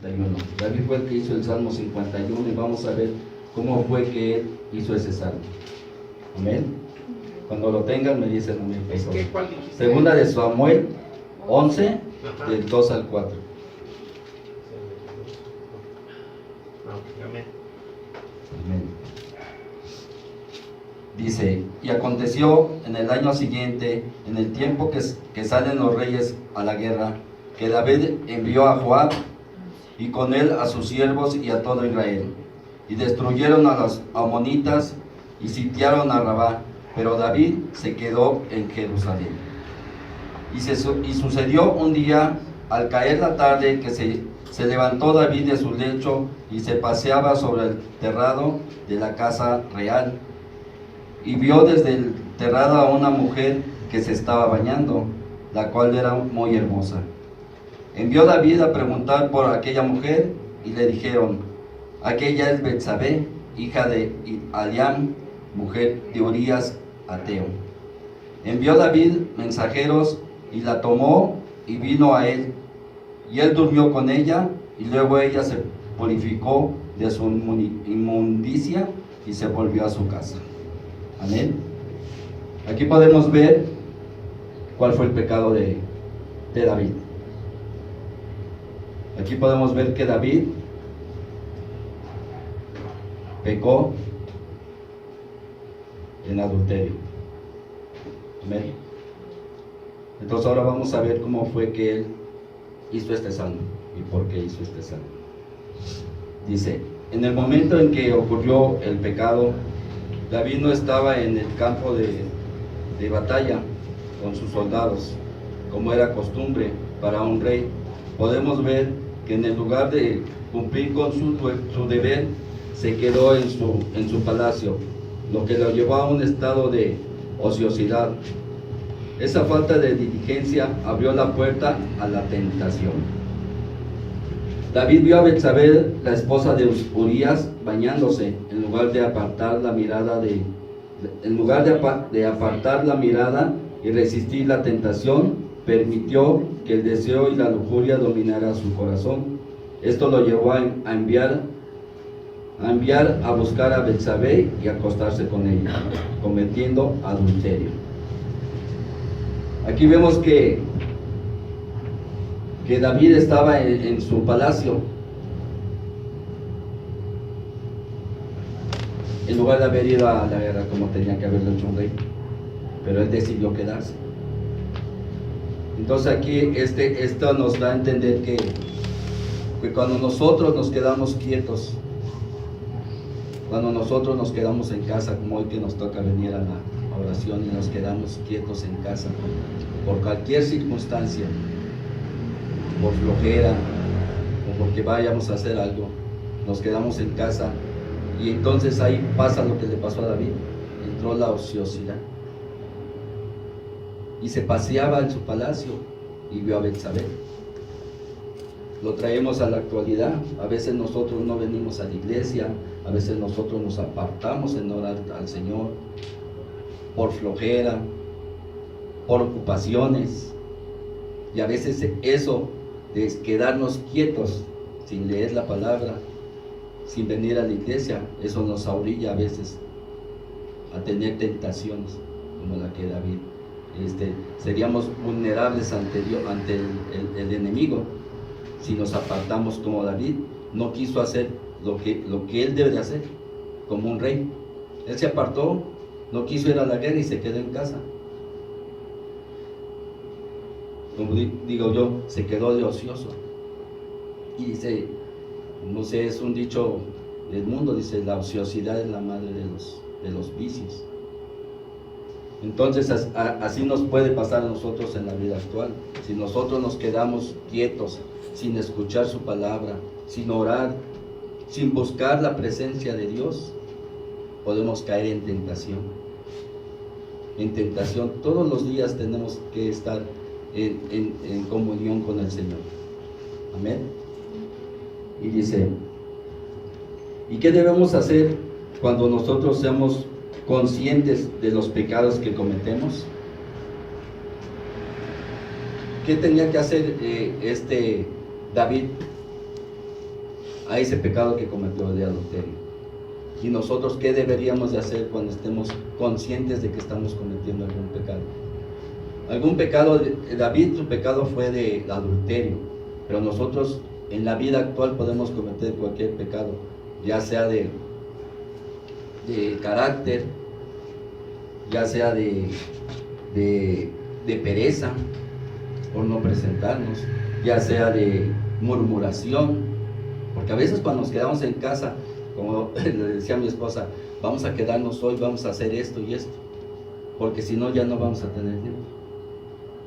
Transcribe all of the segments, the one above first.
David fue el que hizo el Salmo 51 y vamos a ver cómo fue que él hizo ese salmo. Amén. Cuando lo tengan me dicen amén. ¿Cuál dijiste? Segunda de Samuel 11, del 2 al 4. Amén. Amén. Dice, y aconteció en el año siguiente, en el tiempo que salen los reyes a la guerra, que David envió a Joab y con él a sus siervos y a todo Israel, y destruyeron a los amonitas y sitiaron a Rabá, pero David se quedó en Jerusalén. Y sucedió un día, al caer la tarde, que se levantó David de su lecho y se paseaba sobre el terrado de la casa real, y vio desde el terrado a una mujer que se estaba bañando, la cual era muy hermosa. Envió David a preguntar por aquella mujer, y le dijeron: aquella es Betsabé, hija de Eliam, mujer de Urías Ateo. Envió David mensajeros, y la tomó y vino a él, y él durmió con ella, y luego ella se purificó de su inmundicia y se volvió a su casa. Amén. Aquí podemos ver cuál fue el pecado de David. Aquí podemos ver que David pecó en adulterio. Amén. Entonces ahora vamos a ver cómo fue que él hizo este salmo y por qué hizo este salmo. Dice, en el momento en que ocurrió el pecado, David no estaba en el campo de batalla con sus soldados, como era costumbre para un rey. Podemos ver que en el lugar de cumplir con su deber, se quedó en su palacio, lo que lo llevó a un estado de ociosidad. Esa falta de diligencia abrió la puerta a la tentación. David vio a Betsabé, la esposa de Urías, bañándose. En lugar de apartar la mirada y resistir la tentación, permitió que el deseo y la lujuria dominara su corazón. Esto lo llevó a enviar a buscar a Betsabé y acostarse con ella, cometiendo adulterio. Aquí vemos que David estaba en su palacio, en lugar de haber ido a la guerra como tenía que haberlo hecho un rey, pero él decidió quedarse. Entonces aquí esto nos da a entender que cuando nosotros nos quedamos quietos, cuando nosotros nos quedamos en casa, como hoy que nos toca venir a la oración y nos quedamos quietos en casa, por cualquier circunstancia, por flojera o porque vayamos a hacer algo, nos quedamos en casa, y entonces ahí pasa lo que le pasó a David. Entró la ociosidad y se paseaba en su palacio y vio a Betsabé. Lo traemos a la actualidad. A veces nosotros no venimos a la iglesia, a veces nosotros nos apartamos en orar al Señor por flojera, por ocupaciones, y a veces eso de quedarnos quietos sin leer la palabra, sin venir a la iglesia, eso nos orilla a veces a tener tentaciones como la que David. Seríamos vulnerables ante el enemigo si nos apartamos, como David no quiso hacer lo que él debe de hacer como un rey. Él se apartó, no quiso ir a la guerra y se quedó en casa. Como digo yo, se quedó de ocioso. Y dice, no sé, es un dicho del mundo, dice, la ociosidad es la madre de los vicios. Entonces así nos puede pasar a nosotros en la vida actual. Si nosotros nos quedamos quietos, sin escuchar su palabra, sin orar, sin buscar la presencia de Dios, podemos caer en tentación. En tentación, todos los días tenemos que estar en comunión con el Señor. Amén. Y dice, ¿y qué debemos hacer cuando nosotros seamos conscientes de los pecados que cometemos? ¿Qué tenía que hacer David? a ese pecado que cometió de adulterio. Y nosotros, ¿qué deberíamos de hacer cuando estemos conscientes de que estamos cometiendo algún pecado? Algún pecado, David, su pecado fue de adulterio, pero nosotros en la vida actual podemos cometer cualquier pecado, ya sea de carácter, ya sea de pereza por no presentarnos, ya sea de murmuración, porque a veces cuando nos quedamos en casa, como le decía a mi esposa, vamos a quedarnos hoy, vamos a hacer esto y esto, porque si no ya no vamos a tener tiempo.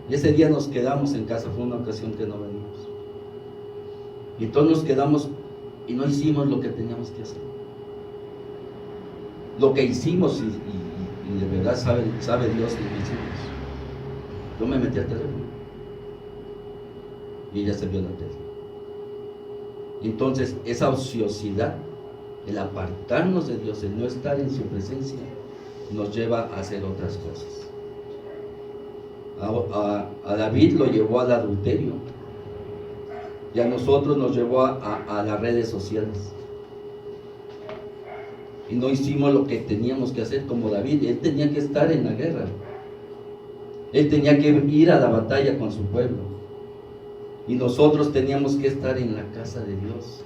Y ese día nos quedamos en casa, fue una ocasión que no venimos. Y todos nos quedamos y no hicimos lo que teníamos que hacer. Lo que hicimos, y de verdad sabe Dios lo que hicimos. Yo me metí al teléfono y ella se vio la tele. Entonces, esa ociosidad, el apartarnos de Dios, el no estar en su presencia, nos lleva a hacer otras cosas. A David lo llevó al adulterio, y a nosotros nos llevó a las redes sociales. Y no hicimos lo que teníamos que hacer como David. Él tenía que estar en la guerra. Él tenía que ir a la batalla con su pueblo. Y nosotros teníamos que estar en la casa de Dios,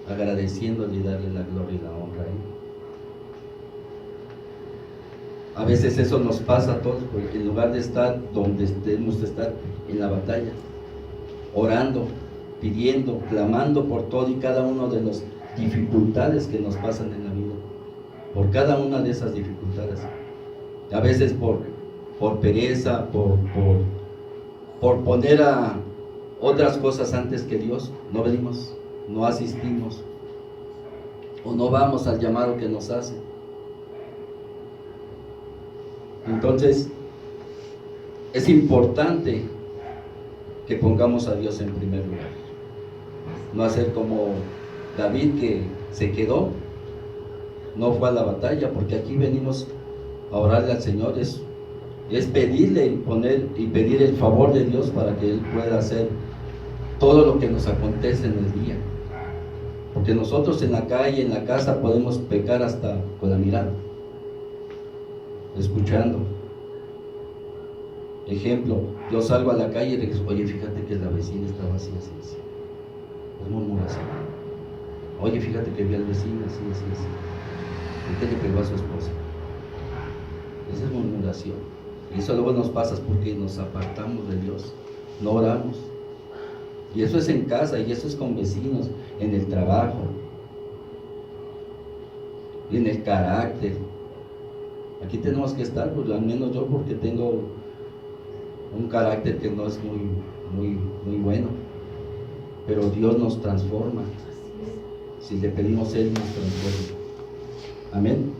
agradeciéndole y darle la gloria y la honra a Él. A veces eso nos pasa a todos, porque en lugar de estar donde tenemos que estar, en la batalla, orando, pidiendo, clamando por todo y cada una de las dificultades que nos pasan en la vida, por cada una de esas dificultades, a veces por pereza, por poner a otras cosas antes que Dios, no venimos, no asistimos, o no vamos al llamado que nos hace. Entonces, es importante que pongamos a Dios en primer lugar. No hacer como David, que se quedó, no fue a la batalla, porque aquí venimos a orarle al Señor, es pedirle y pedir el favor de Dios para que Él pueda hacer todo lo que nos acontece en el día. Porque nosotros en la calle, en la casa, podemos pecar hasta con la mirada, escuchando. Ejemplo, yo salgo a la calle y le digo, oye, fíjate que la vecina estaba así, así, así. Es murmuración. Oye, fíjate que vi al vecino así, así, así. ¿Por qué le pegó a su esposa? Esa es murmuración. Y eso luego nos pasa porque nos apartamos de Dios, no oramos. Y eso es en casa, y eso es con vecinos, en el trabajo, en el carácter. Aquí tenemos que estar, pues, al menos yo, porque tengo un carácter que no es muy bueno, pero Dios nos transforma. Si le pedimos, Él nos transforma. Amén.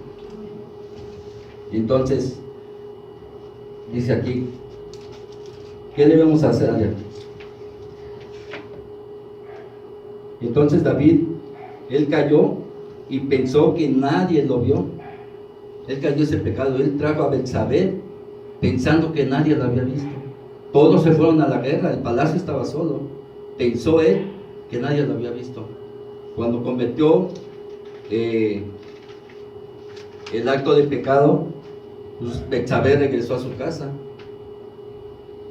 Entonces, dice aquí, ¿qué debemos hacer? Entonces David, él cayó y pensó que nadie lo vio. Él cayó ese pecado. Él trajo a Betsabé pensando que nadie lo había visto. Todos se fueron a la guerra, el palacio estaba solo. Pensó él que nadie lo había visto. Cuando cometió el acto de pecado, pues Betsabé regresó a su casa.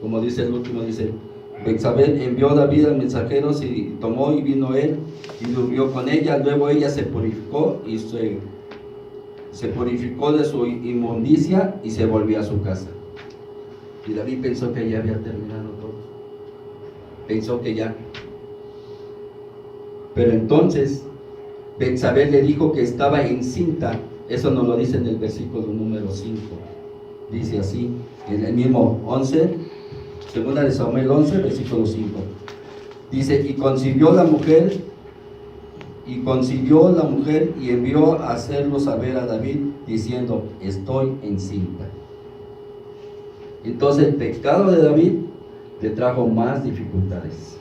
Como dice el último, dice, Betsabé envió a David a mensajeros y tomó y vino él y durmió con ella. Luego ella se purificó y se purificó de su inmundicia y se volvió a su casa. Y David pensó que ya había terminado todo. Pensó que ya. Pero entonces Betsabé le dijo que estaba encinta. Eso nos lo dice en el versículo número 5. Dice así, en el mismo 11, segunda de Samuel 11, versículo 5. Dice, y concibió la mujer y envió a hacerlo saber a David, diciendo, estoy encinta. Entonces el pecado de David le trajo más dificultades.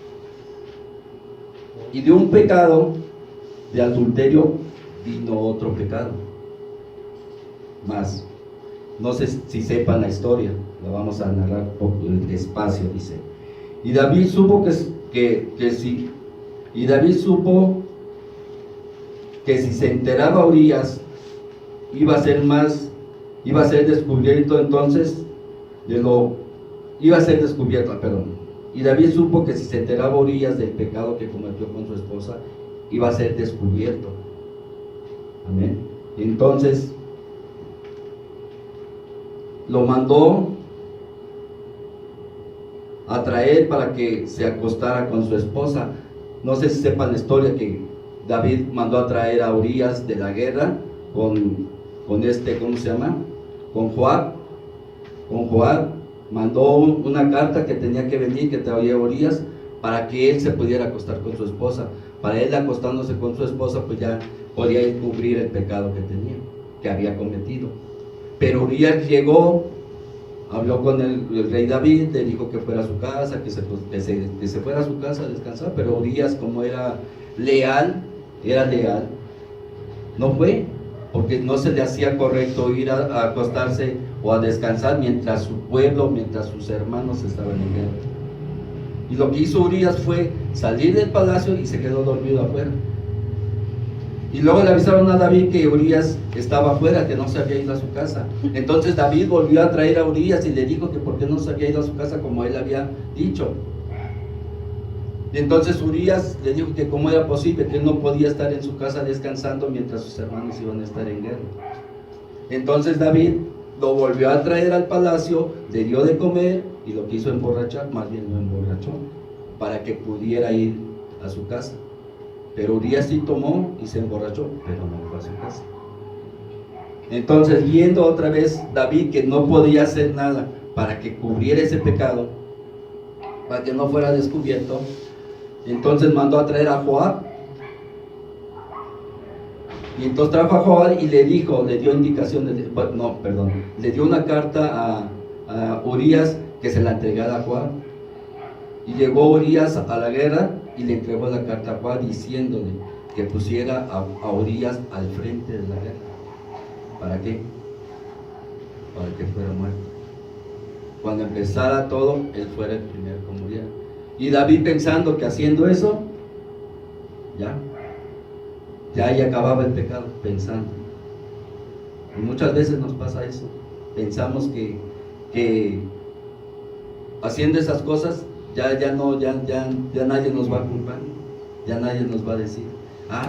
Y de un pecado de adulterio vino otro pecado más. No sé si sepan la historia, la vamos a narrar poco despacio. Dice, y David supo que si se enteraba Urías, iba a ser descubierto entonces iba a ser descubierta, perdón. Y David supo que si se enteraba Urías del pecado que cometió con su esposa, iba a ser descubierto. Amén. Entonces, lo mandó a traer para que se acostara con su esposa. No sé si sepan la historia que David mandó a traer a Urías de la guerra con ¿cómo se llama? Con Joab. Mandó una carta que tenía que venir, que traía Urías, para que él se pudiera acostar con su esposa. Para él, acostándose con su esposa, pues ya podía encubrir el pecado que tenía, que había cometido. Pero Urías llegó, habló con el rey David, le dijo que fuera a su casa, que se fuera a su casa a descansar. Pero Urías, como era leal, no fue, porque no se le hacía correcto ir a acostarse o a descansar mientras su pueblo, mientras sus hermanos estaban en guerra. Y lo que hizo Urías fue salir del palacio y se quedó dormido afuera. Y luego le avisaron a David que Urías estaba afuera, que no se había ido a su casa. Entonces David volvió a traer a Urías y le dijo que por qué no se había ido a su casa como él había dicho. Y entonces Urías le dijo que cómo era posible, que él no podía estar en su casa descansando mientras sus hermanos iban a estar en guerra. Entonces David lo volvió a traer al palacio, le dio de comer y lo quiso emborrachar, más bien lo emborrachó, para que pudiera ir a su casa. Pero Urías sí tomó y se emborrachó, pero no fue a su casa. Entonces, viendo otra vez David que no podía hacer nada para que cubriera ese pecado, para que no fuera descubierto, entonces mandó a traer a Joab. Y entonces trajo a Joab y le dio indicaciones, le dio una carta a Urías que se la entregara a Joab. Y llegó Urías a la guerra y le entregó la carta a Joab diciéndole que pusiera a Urías al frente de la guerra. ¿Para qué? Para que fuera muerto. Cuando empezara todo, él fuera el primero que muriera. Y David, pensando que haciendo eso, ya ahí acababa el pecado, pensando. Y muchas veces nos pasa eso. Pensamos que haciendo esas cosas ya nadie nos va a culpar, ya nadie nos va a decir,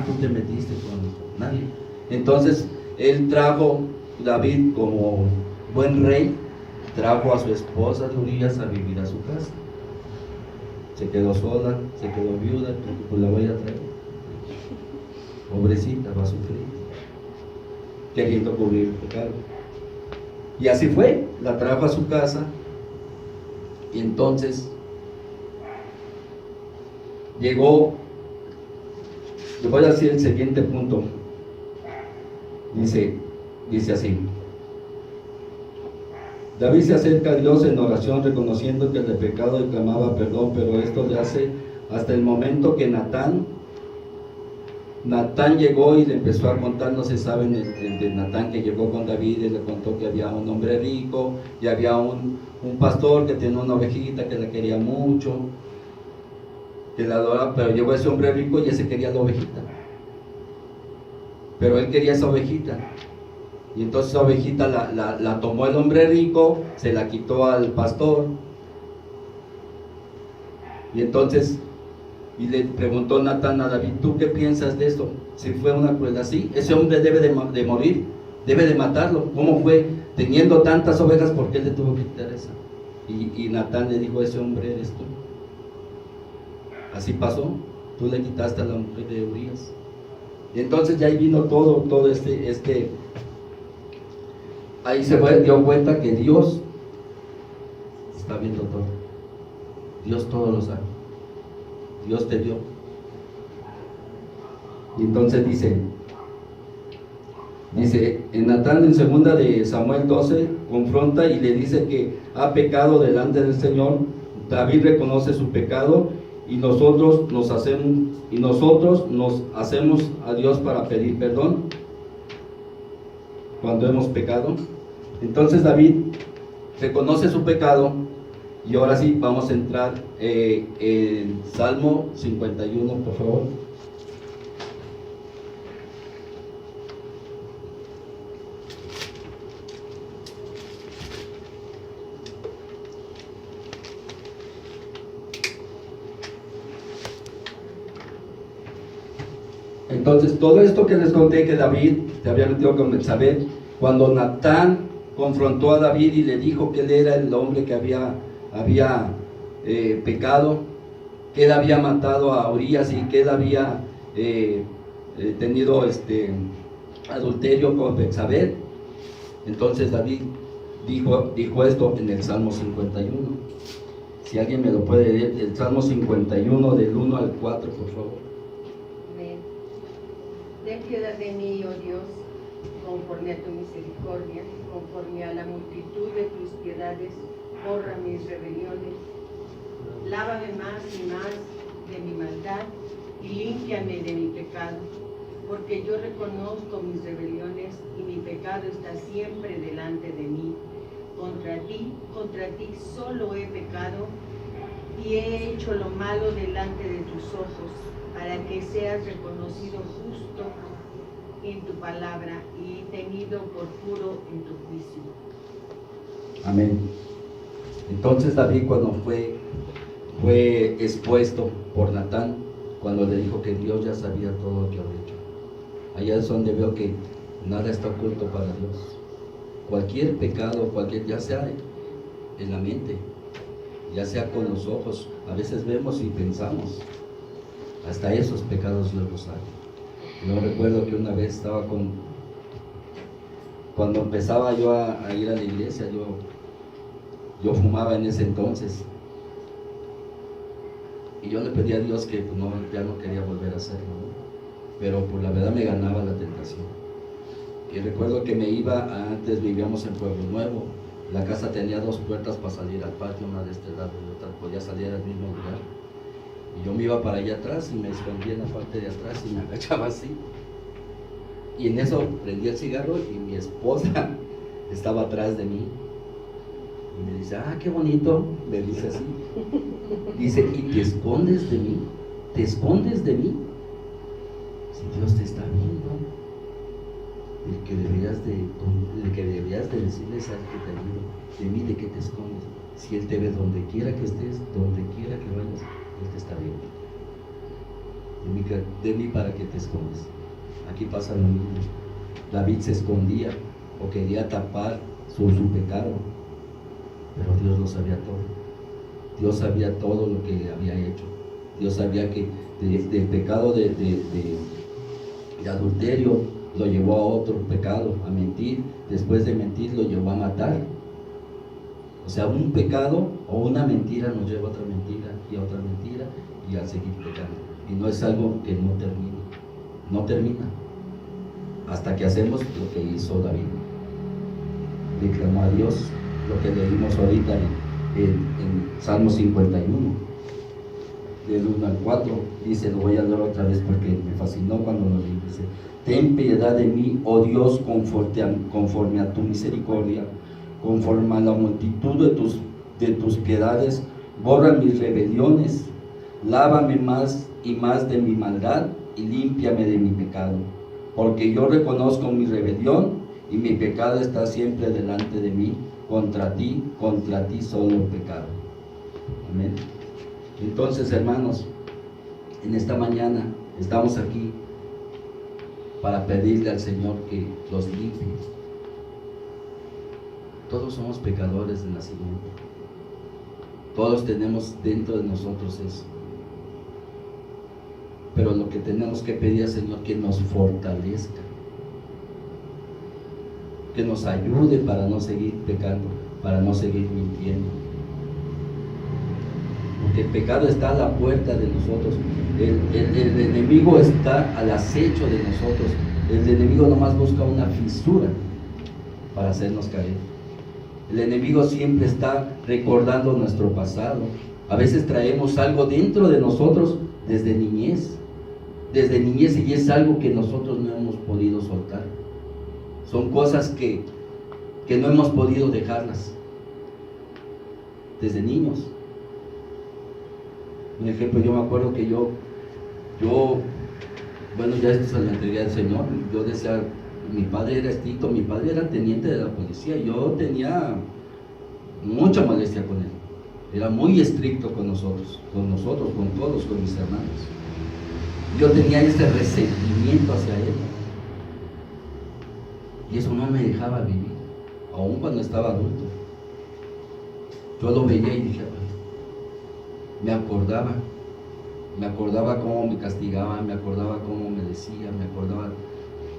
tú te metiste con nadie. Entonces David, como buen rey, trajo a su esposa de Urías a vivir a su casa. Se quedó sola, se quedó viuda, pues la voy a traer. Pobrecita, va a sufrir, queriendo cubrir el pecado. Y así fue, la trajo a su casa. Y entonces llegó, le voy a decir el siguiente punto. Dice así: David se acerca a Dios en oración, reconociendo que el pecado y clamaba perdón, pero esto le hace hasta el momento que Natán llegó y le empezó a contar. No se sabe el de Natán que llegó con David y le contó que había un hombre rico y había un pastor que tenía una ovejita que la quería mucho, que la adoraba, pero llegó ese hombre rico y ese quería la ovejita, pero él quería esa ovejita. Y entonces esa ovejita la tomó el hombre rico, se la quitó al pastor. Y entonces le preguntó Natán a David: ¿tú qué piensas de esto? Si fue una crueldad, sí, ese hombre debe de morir, debe de matarlo. ¿Cómo fue? Teniendo tantas ovejas, ¿por qué le tuvo que quitar esa? Y Natán le dijo: ese hombre eres tú. Así pasó, tú le quitaste a la mujer de Urías. Y entonces ya ahí vino todo ahí dio cuenta que Dios está viendo todo. Dios todo lo sabe. Dios te dio. Y entonces dice en Natán, en segunda de Samuel 12, confronta y le dice que ha pecado delante del Señor. David reconoce su pecado y nosotros nos hacemos a Dios para pedir perdón cuando hemos pecado. Entonces David reconoce su pecado. Y ahora sí, vamos a entrar en Salmo 51, por favor. Entonces, todo esto que les conté que David se había metido con Betsabé, cuando Natán confrontó a David y le dijo que él era el hombre que había pecado, que él había matado a Urías y que él había tenido adulterio con Betsabé, entonces David dijo esto en el Salmo 51. Si alguien me lo puede leer, el Salmo 51 del 1 al 4, por favor. Amén. Ten piedad de mí, oh Dios, conforme a tu misericordia, conforme a la multitud de tus piedades, borra mis rebeliones. Lávame más y más de mi maldad y límpiame de mi pecado, porque yo reconozco mis rebeliones y mi pecado está siempre delante de mí. Contra ti solo he pecado y he hecho lo malo delante de tus ojos, para que seas reconocido justo en tu palabra y tenido por puro en tu juicio. Amén. Entonces David, cuando fue expuesto por Natán, cuando le dijo que Dios ya sabía todo lo que había hecho, allá es donde veo que nada está oculto para Dios. Cualquier pecado, ya sea en la mente, ya sea con los ojos, a veces vemos y pensamos, hasta esos pecados Dios los sabe. Yo recuerdo que una vez estaba cuando empezaba yo a ir a la iglesia, yo fumaba en ese entonces, y yo le pedí a Dios que pues, ya no quería volver a hacerlo, ¿no? Pero por la verdad me ganaba la tentación. Y recuerdo que antes vivíamos en Pueblo Nuevo, la casa tenía 2 puertas para salir al patio, una de este lado y otra, podía salir al mismo lugar. Y yo me iba para allá atrás y me escondía en la parte de atrás y me agachaba así. Y en eso prendí el cigarro y mi esposa estaba atrás de mí. Y me dice, qué bonito, me dice así. Dice, ¿y te escondes de mí? ¿Te escondes de mí? Si Dios te está viendo. El que deberías de decirles al que te ayuda, de mí, ¿de qué te escondes? Si Él te ve donde quiera que estés, donde quiera que vayas, Él te está viendo. De mí, ¿para qué te escondes? Aquí pasa lo mismo. David se escondía o quería tapar su pecado, pero Dios lo sabía todo. Dios sabía todo lo que había hecho. Dios sabía que del pecado de adulterio lo llevó a otro pecado, a mentir. Después de mentir lo llevó a matar. O sea, un pecado o una mentira nos lleva a otra mentira y a otra mentira y a seguir pecando. Y no es algo que no termina hasta que hacemos lo que hizo David. Le clamó a Dios, lo que leímos ahorita en Salmo 51 del 1 al 4, dice, lo voy a leer otra vez porque me fascinó cuando lo leí. Dice, ten piedad de mí, oh Dios, conforme a tu misericordia, conforme a la multitud de tus piedades, borra mis rebeliones, lávame más y más de mi maldad y límpiame de mi pecado, porque yo reconozco mi rebelión y mi pecado está siempre delante de mí. Contra ti solo he pecado. Amén. Entonces, hermanos, en esta mañana estamos aquí para pedirle al Señor que los limpie. Todos somos pecadores de nacimiento. Todos tenemos dentro de nosotros eso. Pero lo que tenemos que pedir al Señor es que nos fortalezca, que nos ayude para no seguir pecando, para no seguir mintiendo. Porque el pecado está a la puerta de nosotros. El enemigo está al acecho de nosotros. El enemigo nomás busca una fisura para hacernos caer. El enemigo siempre está recordando nuestro pasado. A veces traemos algo dentro de nosotros desde niñez, y es algo que nosotros no hemos podido soltar. Son cosas que no hemos podido dejarlas desde niños. Un ejemplo, yo me acuerdo que bueno, ya esto se lo entregué al Señor. Yo decía, mi padre era estricto, mi padre era teniente de la policía, yo tenía mucha molestia con él. Era muy estricto con nosotros, con todos, con mis hermanos. yo tenía ese resentimiento hacia él. Y eso no me dejaba vivir, aun cuando estaba adulto. Yo lo veía y dije, me acordaba cómo me castigaba, me acordaba cómo me decía, me acordaba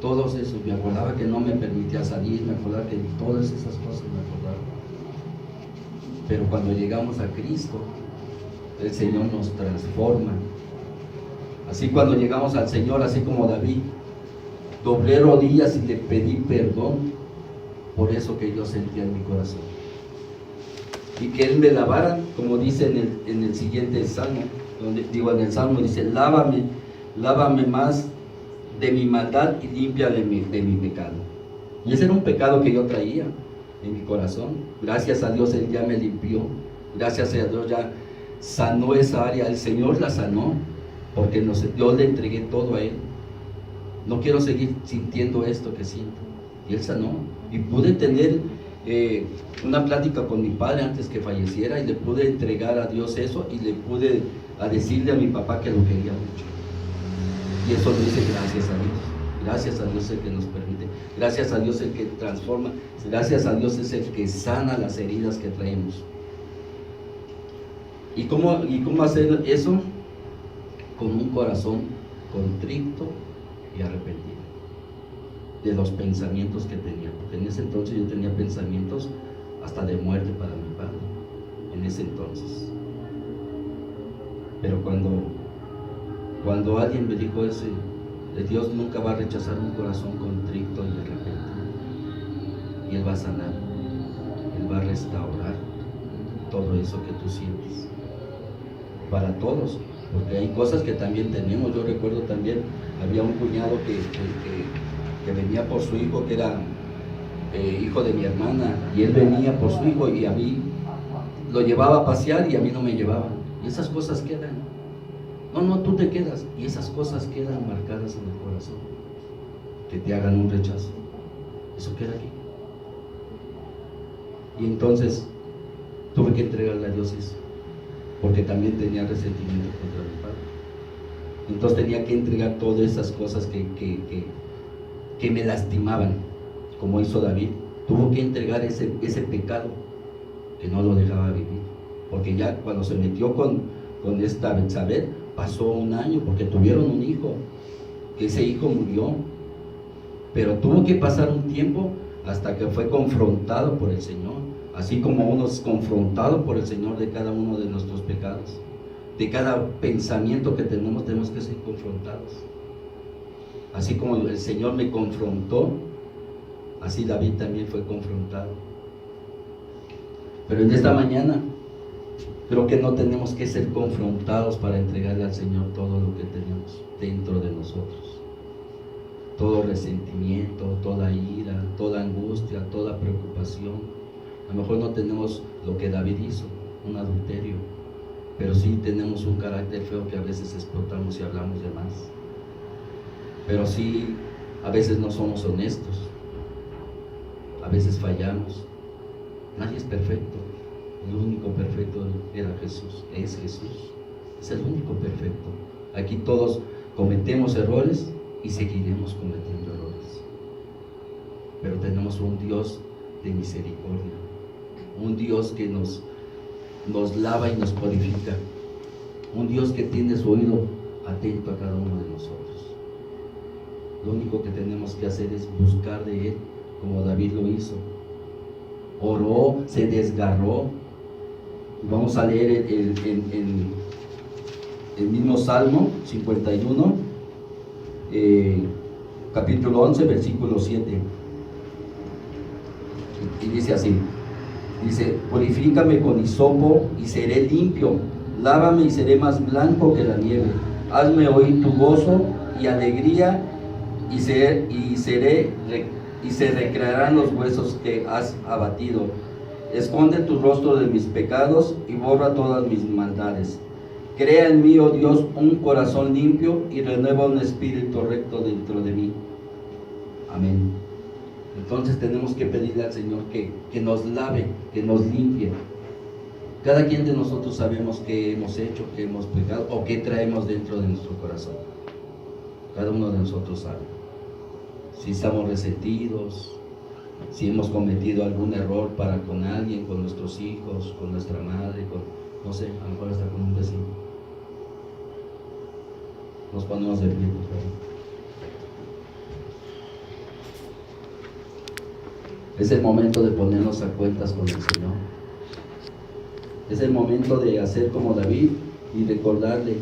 todos esos, me acordaba que no me permitía salir, me acordaba que todas esas cosas me acordaba. Pero cuando llegamos a Cristo, el Señor nos transforma. Así cuando llegamos al Señor, así como David, doblé rodillas y le pedí perdón por eso que yo sentía en mi corazón. Y que Él me lavara, como dice en el siguiente salmo, en el salmo dice, lávame más de mi maldad y limpia de mi pecado. Y ese era un pecado que yo traía en mi corazón. Gracias a Dios Él ya me limpió, gracias a Dios ya sanó esa área, el Señor la sanó, porque yo le entregué todo a Él. No quiero seguir sintiendo esto que siento. Y Él sanó. Y pude tener una plática con mi padre antes que falleciera, y le pude entregar a Dios eso, y le pude decirle a mi papá que lo quería mucho. Y eso lo hice gracias a Dios. Gracias a Dios el que nos permite. Gracias a Dios el que transforma. Gracias a Dios es el que sana las heridas que traemos. ¿Y cómo hacer eso? Con un corazón contrito y arrepentido de los pensamientos que tenía, porque en ese entonces yo tenía pensamientos hasta de muerte para mi padre, en ese entonces. Pero cuando alguien me dijo eso, Dios nunca va a rechazar un corazón contrito y arrepentido, y Él va a sanar, Él va a restaurar todo eso que tú sientes, para todos, porque hay cosas que también tenemos. Yo recuerdo también, había un cuñado que venía por su hijo, que era hijo de mi hermana, y él venía por su hijo, y a mí lo llevaba a pasear y a mí no me llevaba, y esas cosas quedan. No, tú te quedas, y esas cosas quedan marcadas en el corazón, que te hagan un rechazo, eso queda aquí. Y entonces tuve que entregarle a Dios eso, porque también tenía resentimiento contra mi padre. Entonces tenía que entregar todas esas cosas que me lastimaban, como hizo David. Tuvo que entregar ese pecado que no lo dejaba vivir, porque ya cuando se metió con esta Betsabé, pasó un año, porque tuvieron un hijo, que ese hijo murió, pero tuvo que pasar un tiempo hasta que fue confrontado por el Señor, así como uno es confrontado por el Señor de cada uno de nuestros pecados, de cada pensamiento que tenemos que ser confrontados. Así como el Señor me confrontó, así David también fue confrontado. Pero en esta mañana creo que no tenemos que ser confrontados para entregarle al Señor todo lo que tenemos dentro de nosotros. Todo resentimiento, toda ira, toda angustia, toda preocupación. A lo mejor no tenemos lo que David hizo, un adulterio, pero sí tenemos un carácter feo que a veces explotamos y hablamos de más. Pero sí, a veces no somos honestos, a veces fallamos. Nadie es perfecto. El único perfecto era Jesús, es Jesús, es el único perfecto. Aquí todos cometemos errores y seguiremos cometiendo errores, pero tenemos un Dios de misericordia, un Dios que nos lava y nos purifica, un Dios que tiene su oído atento a cada uno de nosotros. Lo único que tenemos que hacer es buscar de Él, como David lo hizo. Oró, se desgarró. Vamos a leer el mismo Salmo 51, capítulo 11, versículo 7. Y dice así, dice, purifícame con hisopo y seré limpio, lávame y seré más blanco que la nieve, hazme oír tu gozo y alegría, y se recrearán los huesos que has abatido. Esconde tu rostro de mis pecados y borra todas mis maldades. Crea en mí, oh Dios, un corazón limpio y renueva un espíritu recto dentro de mí. Amén. Entonces tenemos que pedirle al Señor que nos lave, que nos limpie. Cada quien de nosotros sabemos qué hemos hecho, qué hemos pecado o qué traemos dentro de nuestro corazón. Cada uno de nosotros sabe. Si estamos resentidos, si hemos cometido algún error para con alguien, con nuestros hijos, con nuestra madre, con, no sé, a lo mejor hasta con un vecino. Nos ponemos de pie, por favor. Es el momento de ponernos a cuentas con el Señor. Es el momento de hacer como David y recordarle